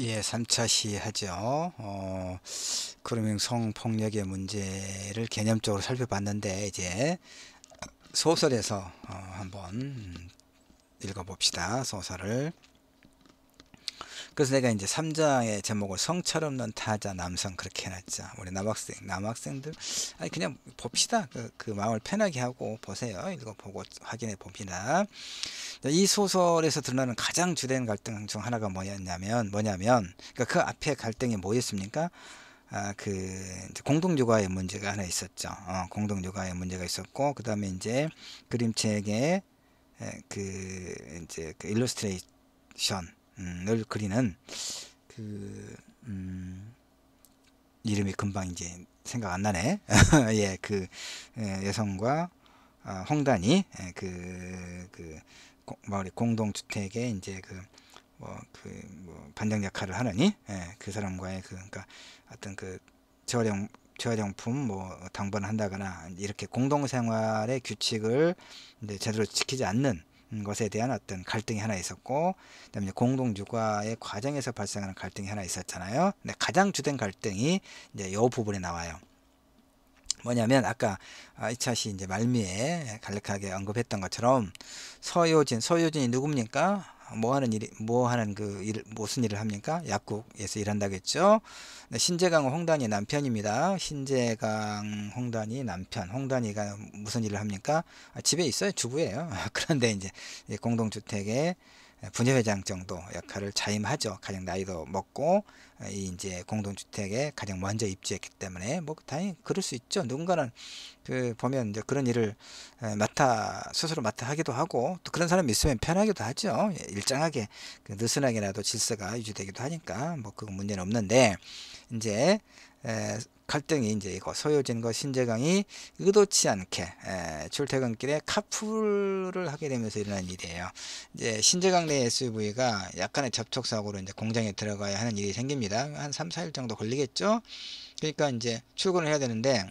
예, 3차 시하죠. 그루밍 성폭력의 문제를 개념적으로 살펴봤는데, 이제 소설에서 한번 읽어봅시다. 소설을. 그래서 내가 이제 3장의 제목을 성철 없는 타자 남성 그렇게 해놨죠. 우리 남학생들, 아니 그냥 봅시다. 그 마음을 편하게 하고 보세요. 읽어보고 확인해 봅니다. 이 소설에서 드러나는 가장 주된 갈등 중 하나가 뭐냐면, 그러니까 그 앞에 갈등이 뭐였습니까? 그 이제 공동 육아의 문제가 하나 있었죠. 공동 육아의 문제가 있었고, 그 다음에 이제 그림책에 이제 그 일러스트레이션을 그리는 그 이름이 금방 이제 생각 안 나네. 예, 여성과 홍단이 마을의 공동주택에 이제 반장 역할을 하느니, 그 사람과의 그러니까 어떤 재활용품 당번을 한다거나 이렇게 공동생활의 규칙을 이제 제대로 지키지 않는 것에 대한 어떤 갈등이 하나 있었고, 그다음에 공동육아의 과정에서 발생하는 갈등이 하나 있었잖아요. 근데 가장 주된 갈등이 이제 이 부분에 나와요. 뭐냐면 아까 2차 시 이제 말미에 간략하게 언급했던 것처럼 서효진이 누굽니까? 무슨 일을 합니까? 약국에서 일한다고 했죠. 신재강 홍단이 남편입니다. 신재강 홍단이 남편. 홍단이가 무슨 일을 합니까? 집에 있어요. 주부예요. 그런데 이제 공동주택에 분회장 정도 역할을 자임하죠. 가장 나이도 먹고 이 이제 공동주택에 가장 먼저 입주했기 때문에 뭐 당연히 그럴 수 있죠. 누군가는 보면 이제 그런 일을 스스로 맡아 하기도 하고, 또 그런 사람이 있으면 편하기도 하죠. 일정하게 느슨하게라도 질서가 유지되기도 하니까 뭐 그거 문제는 없는데, 이제 갈등이 이제 이거 소요진과 신재강이 의도치 않게 출퇴근길에 카풀을 하게 되면서 일어난 일이에요. 이제 신재강 내 SUV가 약간의 접촉사고로 이제 공장에 들어가야 하는 일이 생깁니다. 한 3, 4일 정도 걸리겠죠. 그러니까 이제 출근을 해야 되는데,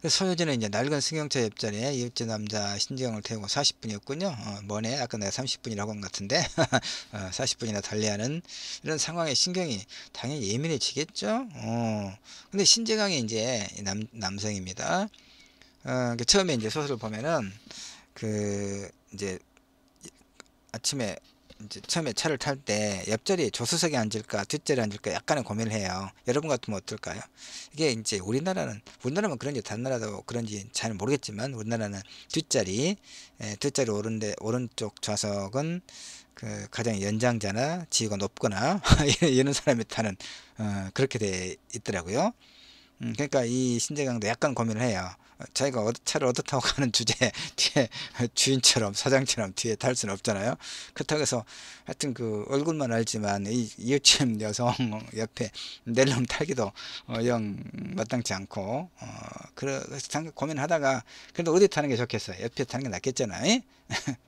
소유진은 이제 낡은 승용차 옆자리에 이웃집 남자 신재영을 태우고 40분이었군요. 뭐네? 아까 내가 30분이라고 한 것 같은데 40분이나 달리하는 이런 상황에 신경이 당연히 예민해지겠죠. 근데 신재강이 이제 남성입니다. 처음에 이제 소설을 보면은 이제 아침에 이제 처음에 차를 탈 때 옆자리에 조수석에 앉을까 뒷자리에 앉을까 약간의 고민을 해요. 여러분 같으면 어떨까요? 이게 이제 우리나라만 그런지 다른 나라도 그런지 잘 모르겠지만, 우리나라는 뒷자리 오른쪽 좌석은 가장 연장자나 지위가 높거나 이런 사람이 타는, 그렇게 돼 있더라고요. 그러니까 이 신재강도 약간 고민을 해요. 자기가 차를 얻어 타고 가는 주제에 뒤에 주인처럼 사장처럼 뒤에 탈 수는 없잖아요. 그렇다고 해서 하여튼 그 얼굴만 알지만 이 이웃집 여성 옆에 낼름 타기도 영 마땅치 않고, 그래서 잠깐 고민하다가 그래도 어디 타는 게 좋겠어요? 옆에 타는 게 낫겠잖아요.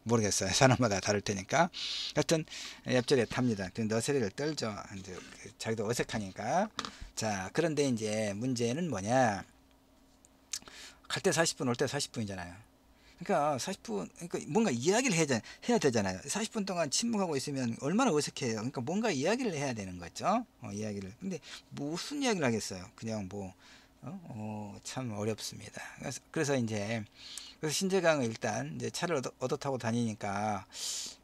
모르겠어요. 사람마다 다를 테니까. 하여튼 옆자리에 탑니다. 근데 너스레를 떨죠. 이제 자기도 어색하니까. 자, 그런데 이제 문제는 뭐냐? 갈 때 40분, 올 때 40분이잖아요. 그러니까 40분, 그러니까 뭔가 이야기를 해야 되잖아요. 40분 동안 침묵하고 있으면 얼마나 어색해요. 그러니까 뭔가 이야기를 해야 되는 거죠. 이야기를. 근데 무슨 이야기를 하겠어요? 그냥 참 어렵습니다. 그래서 이제 신재강은 일단 이제 차를 얻어 타고 다니니까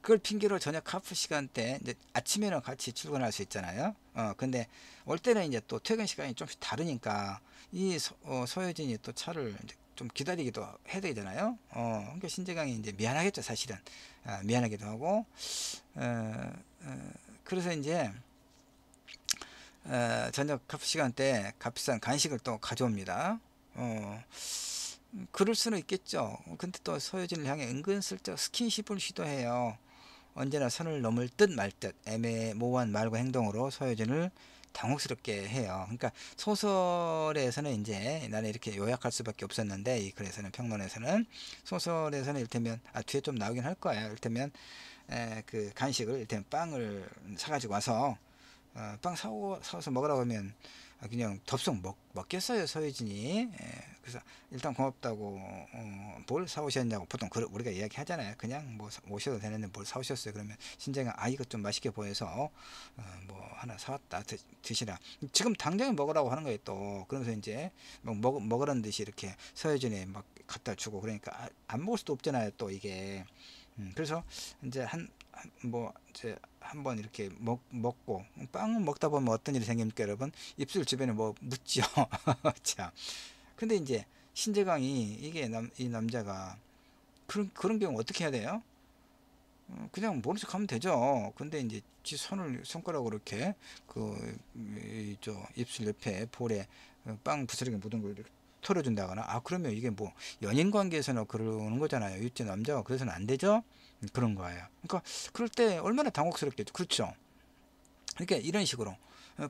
그걸 핑계로 저녁 하프 시간대 이제 아침에는 같이 출근할 수 있잖아요. 근데 올 때는 이제 또 퇴근 시간이 좀씩 다르니까 이 소효진이 또 차를 이제 좀 기다리기도 해야 되잖아요. 그러니까 신재강이 이제 미안하겠죠, 사실은. 미안하기도 하고, 어, 그래서 이제 저녁 하프 시간대 값비싼 간식을 또 가져옵니다. 그럴 수는 있겠죠. 근데 또 소효진을 향해 은근슬쩍 스킨십을 시도해요. 언제나 선을 넘을 듯 말 듯 애매모호한 말과 행동으로 소효진을 당혹스럽게 해요. 그러니까 소설에서는 이제 나는 이렇게 요약할 수밖에 없었는데, 이 글에서는, 평론에서는, 소설에서는 이를테면 뒤에 좀 나오긴 할 거예요. 이를테면 그 간식을, 이를테면 빵을 사가지고 와서 빵 사와서 먹으라고 하면 그냥 덥석 먹겠어요 서유진이. 그래서 일단 고맙다고 뭘 사오셨냐고 보통 우리가 이야기 하잖아요. 그냥 뭐 오셔도 되는데 뭘 사오셨어요. 그러면 신재가 이거 좀 맛있게 보여서 뭐 하나 사왔다 드시라. 지금 당장에 먹으라고 하는 거예요 또. 그러면서 이제 먹으라는 듯이 이렇게 서유진이 막 갖다 주고 그러니까 안 먹을 수도 없잖아요 또 이게. 그래서 이제 뭐 이제 한번 이렇게 먹고 빵을 먹다 보면 어떤 일이 생깁니까 여러분? 입술 주변에 뭐 묻죠. 자, 근데 이제 신재강이 이게 이 남자가 그런 경우 어떻게 해야 돼요? 그냥 모른 척 하면 되죠. 근데 이제 지 손가락으로 이렇게 저 입술 옆에 볼에 빵 부스러기 묻은 걸 이렇게 털어준다거나 그러면 이게 뭐 연인 관계에서는 그러는 거잖아요. 이때 남자가 그래서는 안 되죠. 그런 거예요. 그러니까 그럴 때 얼마나 당혹스럽겠죠. 그렇죠. 그러니까 이런 식으로.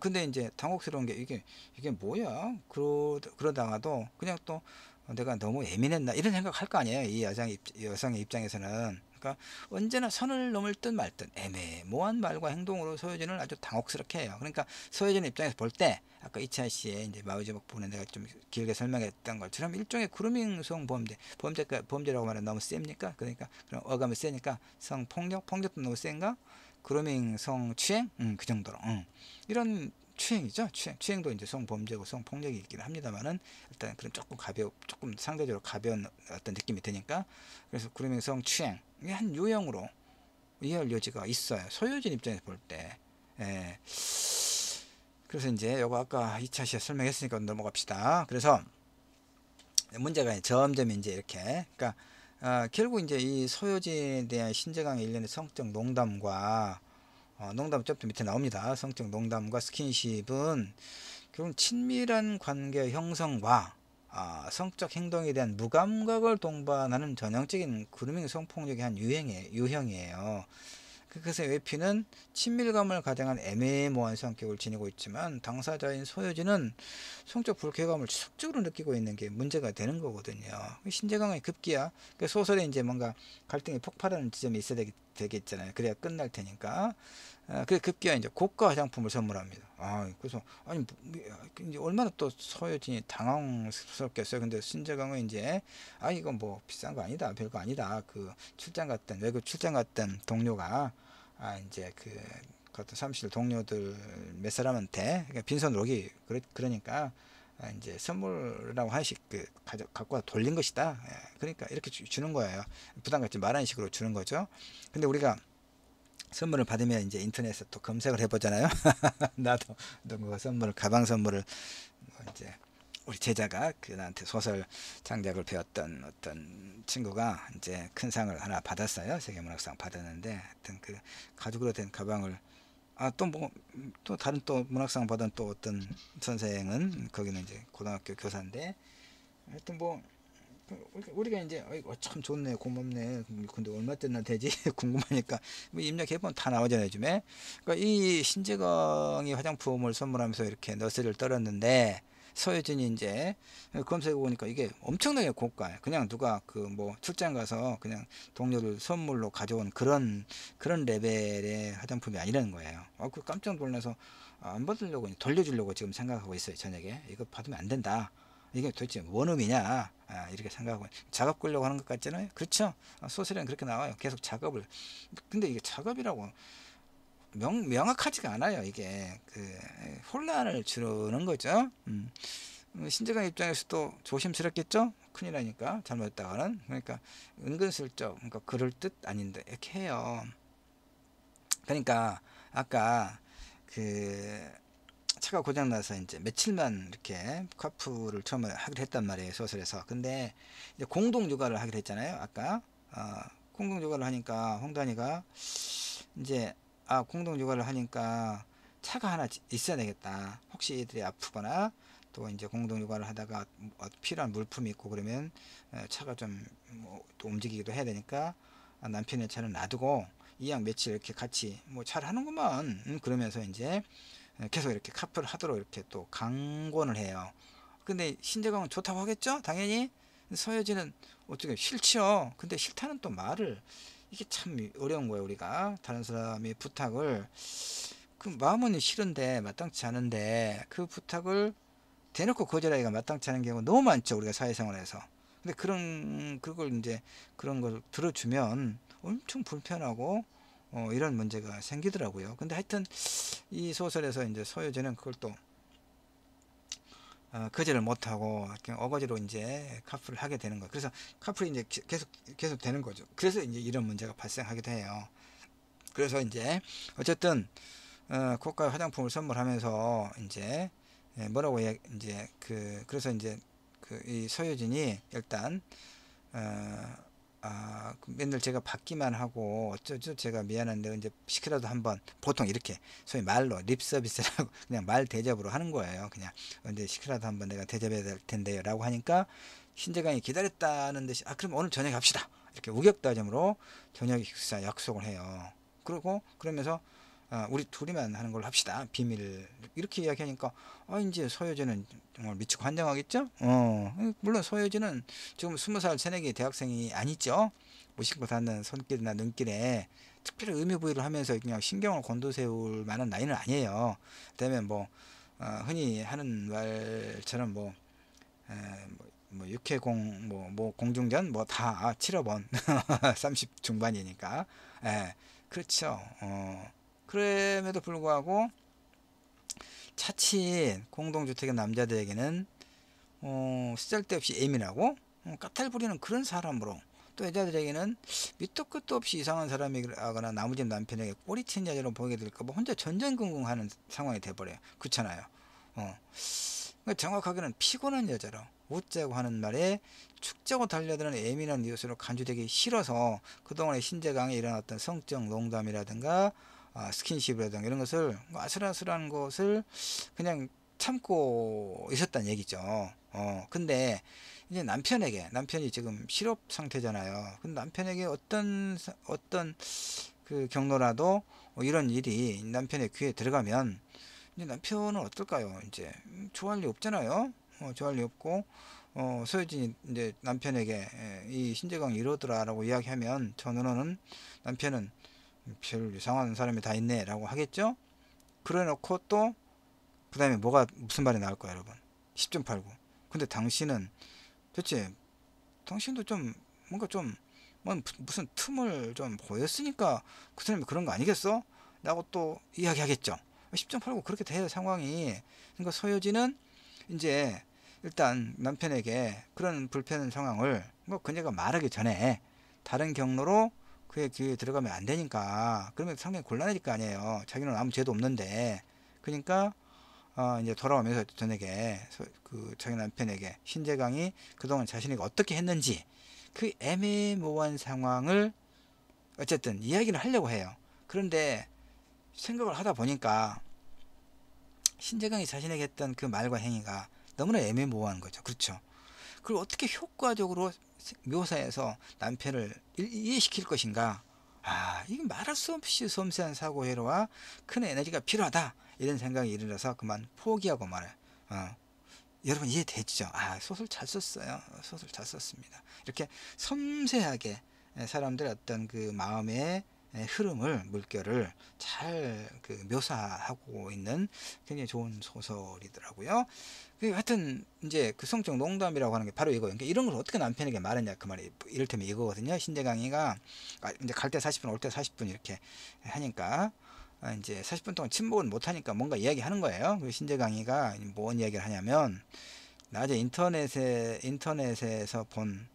근데 이제 당혹스러운 게 이게 뭐야? 그러다가도 그냥 또 내가 너무 예민했나 이런 생각할 거 아니에요. 이 여성의 입장에서는. 그러니까 언제나 선을 넘을 듯 말 듯 애매모호한 말과 행동으로 소유진을 아주 당혹스럽게 해요. 그러니까 소유진 입장에서 볼 때 아까 이차 씨의 이제 마우지복 부분에 내가 좀 길게 설명했던 것처럼 일종의 그루밍성 범죄라고 말하면 너무 셉니까? 그러니까 그럼 어감이 세니까 성폭력도 너무 센가? 그루밍 성추행? 그 정도로. 이런 추행이죠. 추행도 이제 성범죄고 성폭력이 있긴 합니다만은 일단 그런 조금 상대적으로 가벼운 어떤 느낌이 드니까 그래서 그루밍 성추행 이게 한 유형으로 이해할 여지가 있어요. 소유진 입장에서 볼 때. 예. 그래서 이제 요거 아까 2차 시에 설명했으니까 넘어갑시다. 그래서 문제가 점점 이제 이렇게 그러니까 결국 이제 이 소유진에 대한 신재강의 일련의 성적 농담과 농담 좀 밑에 나옵니다. 성적 농담과 스킨십은 결국 친밀한 관계 형성과 성적 행동에 대한 무감각을 동반하는 전형적인 그루밍 성폭력의 한 유형이에요. 그래서 웨피는 친밀감을 가장한 애매모호한 성격을 지니고 있지만 당사자인 소유진은 성적 불쾌감을 지속적으로 느끼고 있는 게 문제가 되는 거거든요. 신재강의 급기야 소설에 이제 뭔가 갈등이 폭발하는 지점이 있어야 되겠잖아요. 그래야 끝날 테니까. 그 급기야 이제 고가 화장품을 선물합니다. 그래서 아니 이제 얼마나 또 소유진이 당황스럽겠어요. 근데 신재강은 이제 이건 뭐 비싼 거 아니다, 별거 아니다. 그 외국 출장 갔던 동료가 이제 어떤 사무실 동료들 몇 사람한테 그러니까 빈손으로 오기 그러니까 이제 선물이라고 하나씩 갖고 와 돌린 것이다. 그러니까 이렇게 주는 거예요. 부담 갖지 말라는 식으로 주는 거죠. 근데 우리가 선물을 받으면 이제 인터넷에 또 검색을 해보잖아요. 나도 그 가방 선물을 이제 우리 제자가 나한테 소설 창작을 배웠던 어떤 친구가 이제 큰 상을 하나 받았어요. 세계문학상 받았는데 하여튼 가죽으로 된 가방을 또 다른 또 문학상 받은 또 어떤 선생은 거기는 이제 고등학교 교사인데 하여튼 우리가 이제 참 좋네 고맙네 근데 얼마짜리나 되지 궁금하니까 입력해보면 다 나오잖아요 요즘에. 그러니까 이 신재강이 화장품을 선물하면서 이렇게 너스를 떨었는데 소유진이 이제 검색해 보니까 이게 엄청나게 고가예요. 그냥 누가 출장 가서 그냥 동료를 선물로 가져온 그런 레벨의 화장품이 아니라는 거예요. 깜짝 놀라서 안 받으려고 돌려주려고 지금 생각하고 있어요. 저녁에 이거 받으면 안 된다. 이게 도대체 뭔 의미냐 이렇게 생각하고 작업 끌려고 하는 것 같잖아요. 그렇죠? 소설에는 그렇게 나와요. 계속 작업을. 근데 이게 작업이라고 명확하지가 않아요. 이게 혼란을 주는 거죠. 신재강 입장에서도 조심스럽겠죠. 큰일 나니까 잘못했다가는. 그러니까 은근슬쩍 그러니까 그럴 듯 아닌데 이렇게 해요. 그러니까 아까 차가 고장나서 이제 며칠만 이렇게 카풀을 처음에 하기로 했단 말이에요 소설에서. 근데 이제 공동 육아를 하기로 했잖아요 아까. 공동 육아를 하니까 홍단이가 이제 공동 육아를 하니까 차가 하나 있어야 되겠다. 혹시 애들이 아프거나 또 이제 공동 육아를 하다가 필요한 물품이 있고 그러면 차가 좀 또 움직이기도 해야 되니까 남편의 차는 놔두고 이왕 며칠 이렇게 같이 잘하는구만 그러면서 이제 계속 이렇게 카풀을 하도록 이렇게 또 강권을 해요. 근데 신재강은 좋다고 하겠죠? 당연히. 서여진은 어떻게 싫죠. 근데 싫다는 또 말을 이게 참 어려운 거예요. 우리가 다른 사람의 부탁을 그 마음은 싫은데 마땅치 않은데 그 부탁을 대놓고 거절하기가 마땅치 않은 경우가 너무 많죠, 우리가 사회생활에서. 근데 그걸 이제 그런 걸 들어주면 엄청 불편하고 이런 문제가 생기더라고요. 근데 하여튼 이 소설에서 이제 소유주는 그걸 또 거절을 못하고 그냥 어거지로 이제 카풀을 하게 되는 거예요. 그래서 카풀이 이제 계속 되는 거죠. 그래서 이제 이런 문제가 발생하기도 해요. 그래서 이제 어쨌든 고가 화장품을 선물하면서 이제 뭐라고 이제 그래서 이제 이 소유진이 일단 맨날 제가 받기만 하고 어쩌죠, 제가 미안한데 이제 시키라도 한번, 보통 이렇게 소위 말로 립 서비스라고 그냥 말 대접으로 하는 거예요. 그냥 근데 시키라도 한번 내가 대접해야 될 텐데요 라고 하니까 신재강이 기다렸다는 듯이 그럼 오늘 저녁에 합시다 이렇게 우격다짐으로 저녁 식사 약속을 해요. 그리고 그러면서 우리 둘이만 하는 걸로 합시다, 비밀, 이렇게 이야기하니까 이제 소유주는 정말 미치고 환장하겠죠. 물론 소유주는 지금 20살 새내기 대학생이 아니죠. 무심코 닿는 손길이나 눈길에 특별히 의미 부여를 하면서 그냥 신경을 곤두세울 만한 나이는 아니에요. 그다음에 뭐 흔히 하는 말처럼 뭐 육해공 뭐 공중전 뭐 다 치러본 30 중반이니까. 그렇죠. 그럼에도 불구하고 자칫 공동주택의 남자들에게는 쓰잘데없이 예민하고 까탈 부리는 그런 사람으로, 또 여자들에게는 밑도 끝도 없이 이상한 사람이거나 나무집 남편에게 꼬리친 여자로 보게 될까봐 혼자 전전긍긍하는 상황이 돼버려요. 그렇잖아요. 그러니까 정확하게는 피곤한 여자로, 웃자고 하는 말에 축자고 달려드는 예민한 이웃으로 간주되기 싫어서 그동안의 신재강에 일어났던 성적 농담이라든가 스킨십이라든가 이런 것을, 아슬아슬한 것을 그냥 참고 있었단 얘기죠. 근데 이제 남편이 지금 실업 상태잖아요. 근데 남편에게 어떤 그 경로라도 이런 일이 남편의 귀에 들어가면 이제 남편은 어떨까요? 이제 좋아할 리 없잖아요. 좋아할 리 없고 소유진이 이제 남편에게 이 신재강이 이러더라라고 이야기하면 저 누나는, 남편은 별 이상한 사람이 다 있네 라고 하겠죠. 그래 놓고 또 그 다음에 무슨 말이 나올 거야 여러분. 10점 팔고. 근데 당신은 대체, 당신도 좀 뭔가 좀 무슨 틈을 좀 보였으니까 그 사람이 그런 거 아니겠어? 라고 또 이야기하겠죠. 10점 팔고 그렇게 돼요 상황이. 그러니까 소유진은 이제 일단 남편에게 그런 불편한 상황을 그녀가 말하기 전에 다른 경로로 그의 귀에 들어가면 안 되니까, 그러면 상당히 곤란해질 거 아니에요. 자기는 아무 죄도 없는데. 그러니까 이제 돌아오면서 저녁에 자기 남편에게 신재강이 그동안 자신에게 어떻게 했는지 그 애매모호한 상황을 어쨌든 이야기를 하려고 해요. 그런데 생각을 하다 보니까 신재강이 자신에게 했던 그 말과 행위가 너무나 애매모호한 거죠. 그렇죠. 그걸 어떻게 효과적으로 묘사해서 남편을 이해시킬 것인가. 이게 말할 수 없이 섬세한 사고회로와 큰 에너지가 필요하다, 이런 생각이 일어나서 그만 포기하고 말아요. 여러분 이해되죠? 소설 잘 썼어요. 소설 잘 썼습니다. 이렇게 섬세하게 사람들의 어떤 그 마음의 흐름을, 물결을 잘 묘사하고 있는 굉장히 좋은 소설이더라고요. 하여튼 이제 그 성적 농담이라고 하는 게 바로 이거예요. 그러니까 이런 걸 어떻게 남편에게 말했냐 그 말이, 이를테면 이거거든요. 신재강이가 이제 갈 때 40분 올 때 40분 이렇게 하니까 이제 40분 동안 침묵을 못 하니까 뭔가 이야기하는 거예요. 신재강이가 뭔 이야기를 하냐면, 낮에 인터넷에서 본,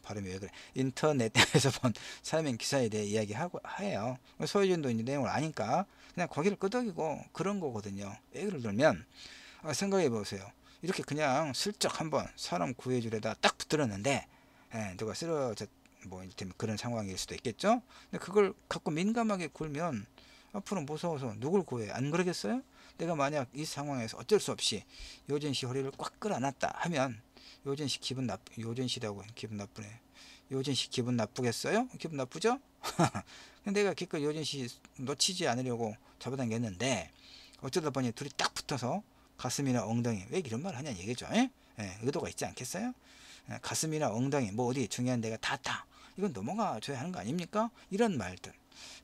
발음이 왜 그래, 인터넷에서 본 사람의 기사에 대해 이야기하고 해요. 소유진도 이제 내용을 아니까 그냥 거기를 끄덕이고 그런 거거든요. 예를 들면 생각해 보세요. 이렇게 그냥 슬쩍 한번 사람 구해주려다 딱 붙들었는데 누가 쓰러져, 뭐 이를테면 그런 상황일 수도 있겠죠. 근데 그걸 갖고 민감하게 굴면 앞으로 무서워서 누굴 구해, 안 그러겠어요? 내가 만약 이 상황에서 어쩔 수 없이 요진 씨 허리를 꽉 끌어안았다 하면 요진 씨 요진 씨라고 기분 나쁘네. 요진 씨 기분 나쁘겠어요? 기분 나쁘죠? 근데 내가 기껏 요진 씨 놓치지 않으려고 잡아당겼는데 어쩌다 보니 둘이 딱 붙어서 가슴이나 엉덩이, 왜 이런 말 하냐 얘기죠. 의도가 있지 않겠어요? 가슴이나 엉덩이 뭐 어디 중요한 데가 닿다, 이건 넘어가 줘야 하는 거 아닙니까? 이런 말들.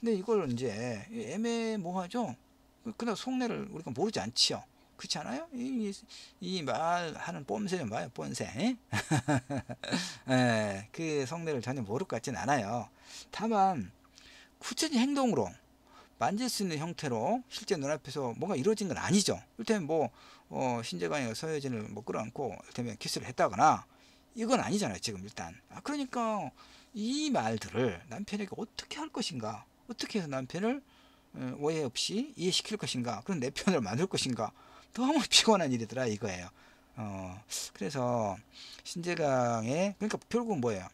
근데 이걸 이제 애매모호하죠. 그나 속내를 우리가 모르지 않지요. 그렇지 않아요? 이 말하는 뽐새는 뭐예요? 뽐새. 예, 그 속내를 전혀 모를 것 같진 않아요. 다만 구체적인 행동으로 만질 수 있는 형태로 실제 눈앞에서 뭔가 이루어진 건 아니죠. 이를테면 뭐 신재관이가 서효진을 뭐 끌어안고 이를테면 키스를 했다거나 이건 아니잖아요. 지금 일단. 그러니까 이 말들을 남편에게 어떻게 할 것인가, 어떻게 해서 남편을 오해 없이 이해시킬 것인가, 그런 내 편을 만들 것인가, 너무 피곤한 일이더라 이거예요. 그래서 신재강의, 그러니까 결국은 뭐예요?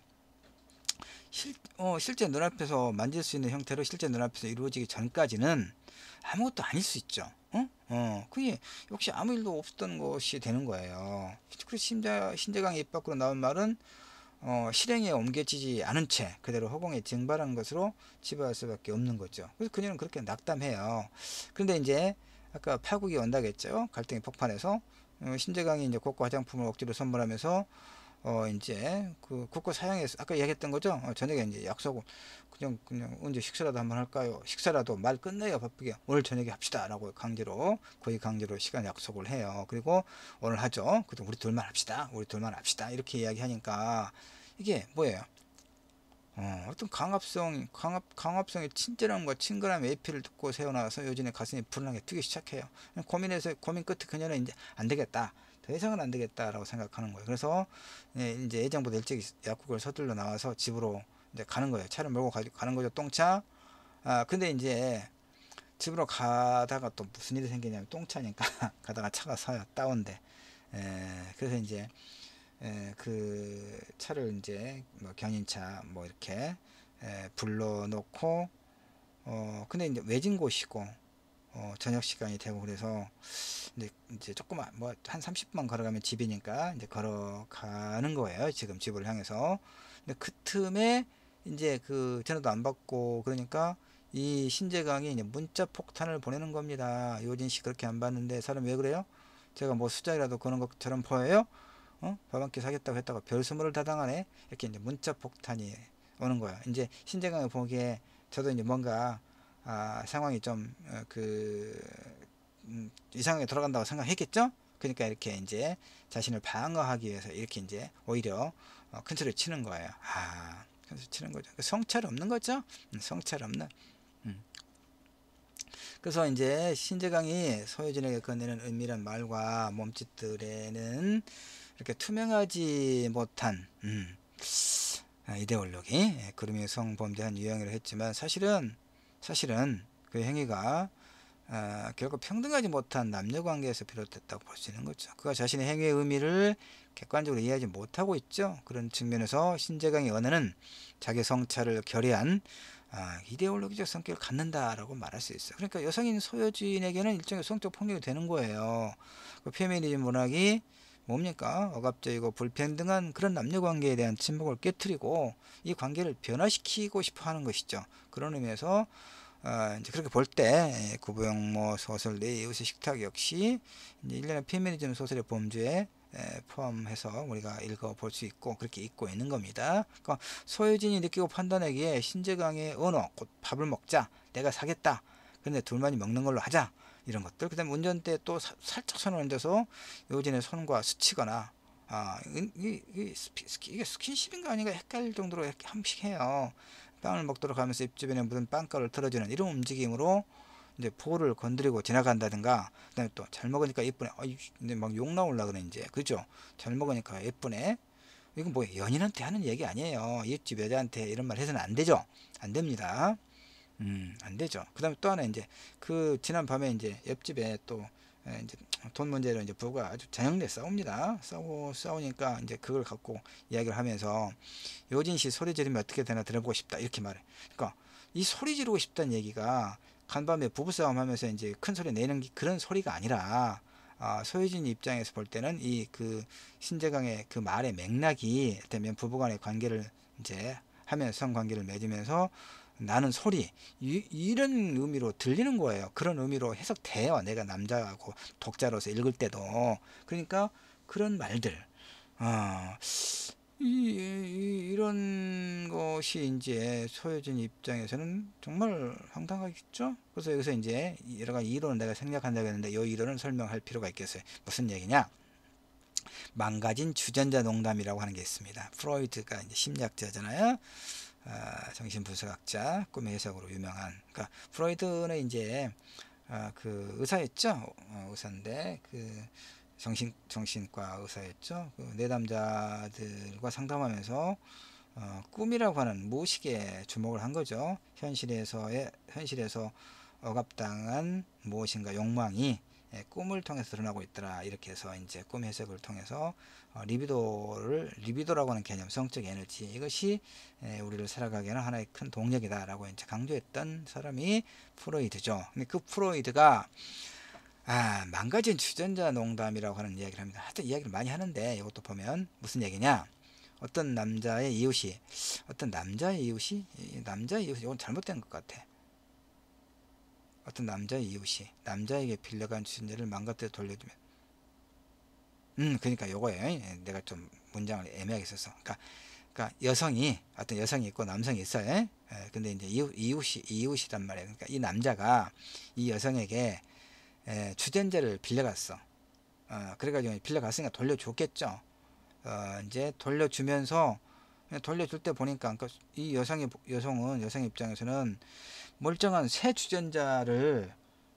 실제 눈앞에서 만질 수 있는 형태로 실제 눈앞에서 이루어지기 전까지는 아무것도 아닐 수 있죠. 그게 역시 아무 일도 없었던 것이 되는 거예요. 그래서 신재강의 입 밖으로 나온 말은 실행에 옮겨지지 않은 채 그대로 허공에 증발한 것으로 치부할 수밖에 없는 거죠. 그래서 그녀는 그렇게 낙담해요. 그런데 이제 아까 파국이 온다고 했죠. 갈등이 폭발해서 신재강이 이제 고가 화장품을 억지로 선물하면서 이제 그 국고 사양에서 아까 이야기했던 거죠. 저녁에 이제 약속을 그냥 언제 식사라도 한번 할까요? 식사라도 말 끝내요 바쁘게. 오늘 저녁에 합시다라고 거의 강제로 시간 약속을 해요. 그리고 오늘 하죠. 그래도 우리 둘만 합시다. 이렇게 이야기하니까 이게 뭐예요? 어떤 강압성의 친절함과 친근함의 에피를 듣고 새어나와서 요진의 가슴이 불안하게 뛰기 시작해요. 고민 끝에 그녀는 이제 안 되겠다. 더 이상은 안 되겠다라고 생각하는 거예요. 그래서 이제 예정보다 일찍 약국을 서둘러 나와서 집으로 이제 가는 거예요. 차를 몰고 가는 거죠. 똥차. 근데 이제 집으로 가다가 또 무슨 일이 생기냐면 똥차니까 가다가 차가 서요. 다운데. 그래서 이제 그 차를 이제 뭐 견인차 뭐 이렇게 불러놓고 근데 이제 외진 곳이고 저녁 시간이 되고 그래서 이제 조금만 뭐 한 30분 걸어가면 집이니까 이제 걸어가는 거예요. 지금 집을 향해서. 근데 그 틈에 이제 그 전화도 안 받고 그러니까 이 신재강이 이제 문자 폭탄을 보내는 겁니다. 요진 씨 그렇게 안 받는데 사람 왜 그래요? 제가 뭐 수작이라도 거는 것처럼 보여요? 밥 한 끼 사겠다고 했다가 별수모를 다당하네. 이렇게 이제 문자 폭탄이 오는 거야. 이제 신재강이 보기에 저도 이제 뭔가 상황이 좀 이상하게 돌아간다고 생각했겠죠. 그러니까 이렇게 이제 자신을 방어하기 위해서 이렇게 이제 오히려 큰 소리를 치는 거예요. 큰 소리 치는 거죠. 성찰 없는 거죠. 성찰 없는. 그래서 이제 신재강이 서효진에게 건네는 은밀한 말과 몸짓들에는 이렇게 투명하지 못한 이데올로기, 그루밍 성범대한 유형이라 했지만 사실은 그 행위가 결국 평등하지 못한 남녀관계에서 비롯됐다고 볼 수 있는 거죠. 그가 자신의 행위의 의미를 객관적으로 이해하지 못하고 있죠. 그런 측면에서 신재강의 언어는 자기 성찰을 결여한 이데올로기적 성격을 갖는다라고 말할 수 있어요. 그러니까 여성인 서효진에게는 일종의 성적 폭력이 되는 거예요. 그 페미니즘 문학이 뭡니까? 억압적이고 불평등한 그런 남녀관계에 대한 침묵을 깨트리고 이 관계를 변화시키고 싶어 하는 것이죠. 그런 의미에서 이제 그렇게 볼 때 구보영모 소설 내 이웃의 식탁 역시 이제 일련의 페미니즘 소설의 범주에 포함해서 우리가 읽어볼 수 있고 그렇게 읽고 있는 겁니다. 그러니까 소유진이 느끼고 판단하기에 신재강의 언어, 곧 밥을 먹자, 내가 사겠다, 근데 둘만이 먹는 걸로 하자, 이런 것들. 그 다음에 운전대 또 살짝 손을 얹어서 요진의 손과 스치거나 이게 스킨십인가 아닌가 헷갈릴 정도로 이렇게 한씩 해요. 빵을 먹도록 하면서 입 주변에 묻은 빵가루를 털어주는 이런 움직임으로 이제 볼을 건드리고 지나간다든가. 그다음에 또 잘 먹으니까 예쁘네. 근데 막 욕 나올라 그래 이제. 그죠? 잘 먹으니까 예쁘네. 이건 뭐 연인한테 하는 얘기 아니에요. 옆집 여자한테 이런 말 해서는 안 되죠. 안 됩니다. 안 되죠. 그다음에 또 하나 이제 그 지난 밤에 이제 옆집에 또 이제 돈 문제로 이제 부부가 아주 저녁내 싸웁니다. 싸우니까 이제 그걸 갖고 이야기를 하면서 요진 씨 소리 지르면 어떻게 되나 들어보고 싶다 이렇게 말해. 그러니까 이 소리 지르고 싶다는 얘기가 간밤에 부부싸움 하면서 이제 큰 소리 내는 그런 소리가 아니라 소유진 입장에서 볼 때는 이 그 신재강의 그 말의 맥락이 되면 부부간의 관계를 이제 하면서 성관계를 맺으면서 나는 소리 이런 의미로 들리는 거예요. 그런 의미로 해석돼요. 내가 남자하고 독자로서 읽을 때도. 그러니까 그런 말들 이런 것이 이제 소유진 입장에서는 정말 황당하겠죠? 그래서 여기서 이제 여러 가지 이론을 내가 생략한다고 했는데 이 이론을 설명할 필요가 있겠어요. 무슨 얘기냐? 망가진 주전자 농담이라고 하는 게 있습니다. 프로이트가 이제 심리학자잖아요. 정신분석학자, 꿈의 해석으로 유명한. 그러니까 프로이트는 이제 그 의사였죠. 의사인데 그 정신과 의사였죠. 그 내담자들과 상담하면서 꿈이라고 하는 무의식에 주목을 한 거죠. 현실에서 억압당한 무엇인가 욕망이 꿈을 통해서 드러나고 있더라. 이렇게 해서 이제 꿈 해석을 통해서 리비도라고 하는 개념, 성적 에너지, 이것이 우리를 살아가게 하는 하나의 큰 동력이다라고 이제 강조했던 사람이 프로이드죠. 근데 그 프로이드가 망가진 주전자 농담이라고 하는 이야기를 합니다. 하여튼 이야기를 많이 하는데 이것도 보면 무슨 얘기냐? 어떤 남자의 이웃이 이건 잘못된 것 같아. 어떤 남자의 이웃이 남자에게 빌려간 주전자를 망가뜨려 돌려주면 그러니까 요거예요. 내가 좀 문장을 애매하게 썼어. 그러니까 어떤 여성이 있고 남성이 있어요. 근데 이제 이웃이란 말이에요. 그러니까 이 남자가 이 여성에게 주전자를 빌려갔어. 그래가지고 빌려갔으니까 돌려줬겠죠. 이제 돌려주면서 돌려줄 때 보니까 그러니까 이 여성 입장에서는 멀쩡한 새 주전자를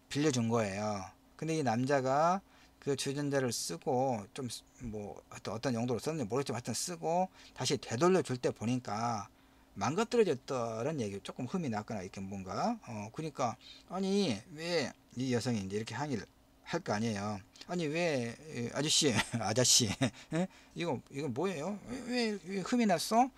빌려준 거예요. 근데 이 남자가 그 주전자를 쓰고 좀 뭐 어떤 용도로 썼는지 모르겠지만 하여튼 쓰고 다시 되돌려 줄 때 보니까 망가뜨려졌다는 얘기, 조금 흠이 났거나 이렇게 뭔가 그러니까 아니 왜 이 여성이 이제 이렇게 항의를 할 거 아니에요. 아니 왜 아저씨 예? 이거 뭐예요? 왜 흠이 났어?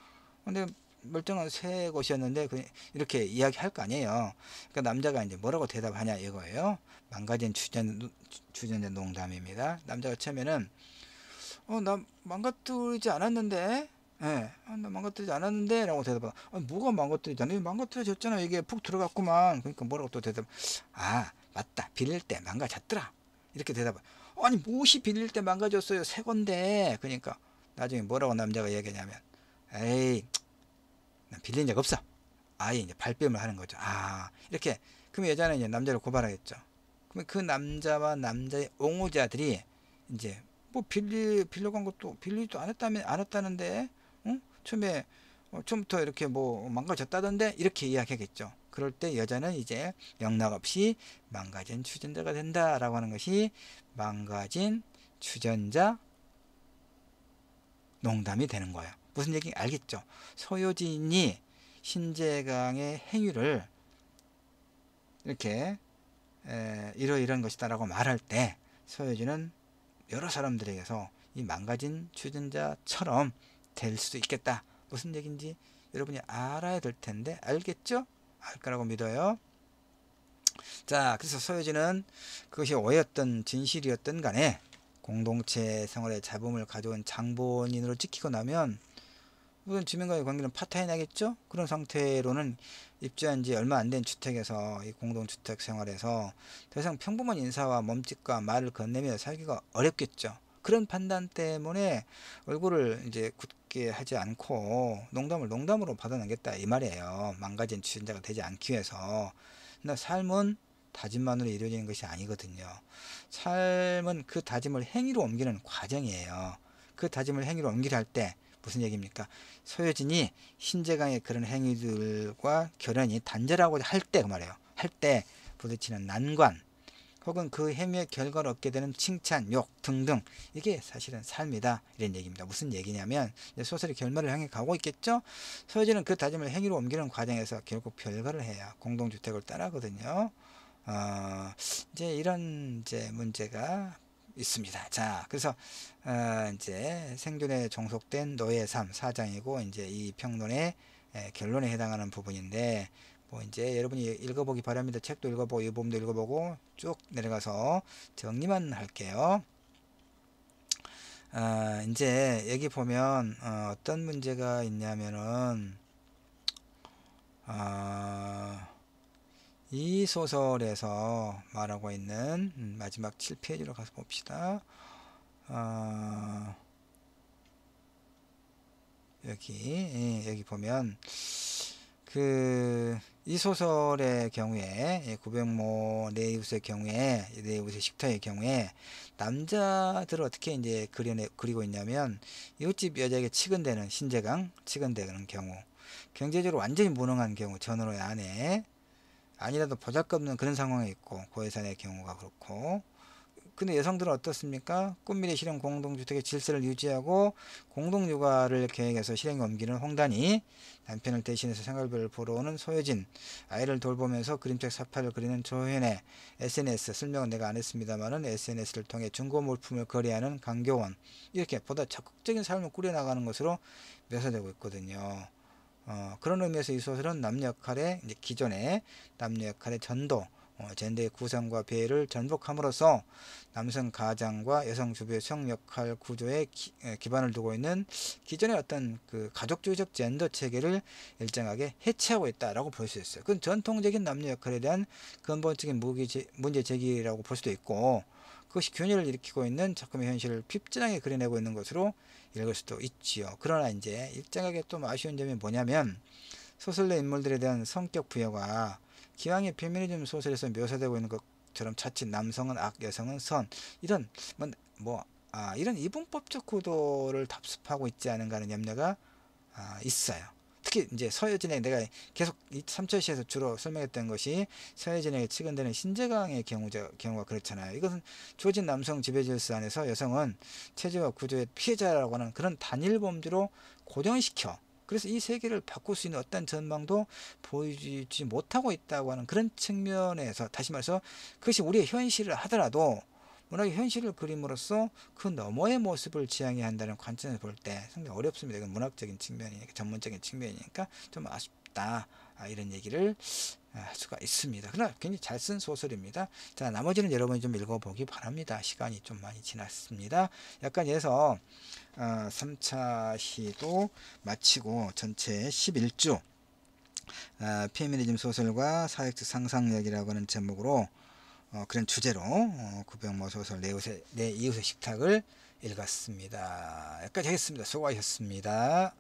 근데 멀쩡한 새 것이었는데 이렇게 이야기할 거 아니에요. 그러니까 남자가 이제 뭐라고 대답하냐 이거예요. 망가진 주전자 농담입니다. 남자가 처음에는 나 망가뜨리지 않았는데, 나 망가뜨리지 않았는데 라고 대답하. 뭐가 망가뜨리잖아. 망가뜨려졌잖아. 이게 푹 들어갔구만. 그러니까 뭐라고 또 대답. 맞다, 빌릴 때 망가졌더라, 이렇게 대답. 아니 무엇이 빌릴 때 망가졌어요, 새 건데. 그러니까 나중에 뭐라고 남자가 얘기하냐면, 에이, 난 빌린 적 없어. 아예 이제 발뺌을 하는 거죠. 이렇게. 그럼 여자는 이제 남자를 고발하겠죠. 그러면 그 남자와 남자의 옹호자들이 이제 뭐 빌려간 것도 빌리지도 않았다는데, 처음부터 이렇게 뭐 망가졌다던데, 이렇게 이야기하겠죠. 그럴 때 여자는 이제 영락없이 망가진 주전자가 된다라고 하는 것이 망가진 주전자 농담이 되는 거예요. 무슨 얘기 알겠죠? 소요진이 신재강의 행위를 이렇게 이러이러한 것이다라고 말할 때 소요진은 여러 사람들에게서 이 망가진 주전자처럼 될 수도 있겠다. 무슨 얘기인지 여러분이 알아야 될 텐데, 알겠죠? 알 거라고 믿어요. 자, 그래서 소요진은 그것이 오해였던 진실이었던 간에 공동체 생활의 잡음을 가져온 장본인으로 찍히고 나면 우선 주민과의 관계는 파탄이 나겠죠? 그런 상태로는 입주한 지 얼마 안 된 주택에서, 이 공동주택 생활에서 더 이상 평범한 인사와 몸짓과 말을 건네며 살기가 어렵겠죠. 그런 판단 때문에 얼굴을 이제 굳게 하지 않고 농담을 농담으로 받아내겠다 이 말이에요. 망가진 주전자가 되지 않기 위해서. 근데 삶은 다짐만으로 이루어지는 것이 아니거든요. 삶은 그 다짐을 행위로 옮기는 과정이에요. 그 다짐을 행위로 옮기려 할 때 무슨 얘기입니까? 소요진이 신재강의 그런 행위들과 결연히 단절하고자 할 때, 그 말이에요. 할 때 부딪히는 난관, 혹은 그 행위의 결과를 얻게 되는 칭찬, 욕 등등, 이게 사실은 삶이다, 이런 얘기입니다. 무슨 얘기냐면 소설이 결말을 향해 가고 있겠죠. 소요진은 그 다짐을 행위로 옮기는 과정에서 결국 별거를 해요. 공동주택을 떠나거든요. 이제 이런 이제 문제가 있습니다. 자, 그래서 이제 생존에 종속된 노예 삶 4장이고 이제 이 평론의 결론에 해당하는 부분인데, 뭐 이제 여러분이 읽어보기 바랍니다. 책도 읽어보고 이 부분도 읽어보고 쭉 내려가서 정리만 할게요. 이제 여기 보면 어떤 문제가 있냐면은 이 소설에서 말하고 있는 마지막 7페이지로 가서 봅시다. 여기 보면 이 소설의 경우에 구병모 내 이웃의 경우에 내 이웃의 식탁의 경우에 남자들을 어떻게 이제 그리고 있냐면 이웃집 여자에게 치근대는 신재강 치근대는 경우, 경제적으로 완전히 무능한 경우 전원의 아내 아니라도 보잘것없는 그런 상황에 있고 고해산의 경우가 그렇고. 근데 여성들은 어떻습니까? 꿈미래 실현 공동주택의 질서를 유지하고 공동육아를 계획해서 실행에 옮기는 홍단이, 남편을 대신해서 생활별을 보러 오는 소효진, 아이를 돌보면서 그림책 사파를 그리는 조현애, SNS, 설명은 내가 안 했습니다만은 SNS를 통해 중고 물품을 거래하는 강교원, 이렇게 보다 적극적인 삶을 꾸려나가는 것으로 묘사되고 있거든요. 그런 의미에서 이 소설은 남녀 역할의 이제 기존의 남녀 역할의 전도, 젠더의 구성과 배를 전복함으로써 남성 가장과 여성 주부의 성 역할 구조에 기반을 두고 있는 기존의 어떤 그 가족주의적 젠더 체계를 일정하게 해체하고 있다라고 볼 수 있어요. 그건 전통적인 남녀 역할에 대한 근본적인 문제 제기라고 볼 수도 있고, 그것이 균열을 일으키고 있는 작품의 현실을 핍진하게 그려내고 있는 것으로 읽을 수도 있지요. 그러나 이제 일정하게 좀 아쉬운 점이 뭐냐면, 소설 내 인물들에 대한 성격 부여가 기왕의 페미니즘 소설에서 묘사되고 있는 것처럼 자칫 남성은 악, 여성은 선, 이런 이런 이분법적 구도를 답습하고 있지 않은가 하는 염려가 있어요. 특히 이제 서효진에게 내가 계속 이 3절시에서 주로 설명했던 것이 서효진에게 치근대는 신재강의 경우가 그렇잖아요. 이것은 주어진 남성 지배질서 안에서 여성은 체제와 구조의 피해자라고 하는 그런 단일 범주로 고정시켜, 그래서 이 세계를 바꿀 수 있는 어떤 전망도 보여주지 못하고 있다고 하는 그런 측면에서, 다시 말해서 그것이 우리의 현실을 하더라도 문학의 현실을 그림으로써 그 너머의 모습을 지향해야 한다는 관점에서 볼 때 상당히 어렵습니다. 이건 문학적인 측면이니까, 전문적인 측면이니까 좀 아쉽다, 이런 얘기를 할 수가 있습니다. 그러나 굉장히 잘 쓴 소설입니다. 자, 나머지는 여러분이 좀 읽어보기 바랍니다. 시간이 좀 많이 지났습니다. 약간 해서 3차 시도 마치고 전체 11주 페미니즘 소설과 사회적 상상력이라고 하는 제목으로 그런 주제로 구병모 소설 내 이웃의 식탁을 읽었습니다. 여기까지 하겠습니다. 수고하셨습니다.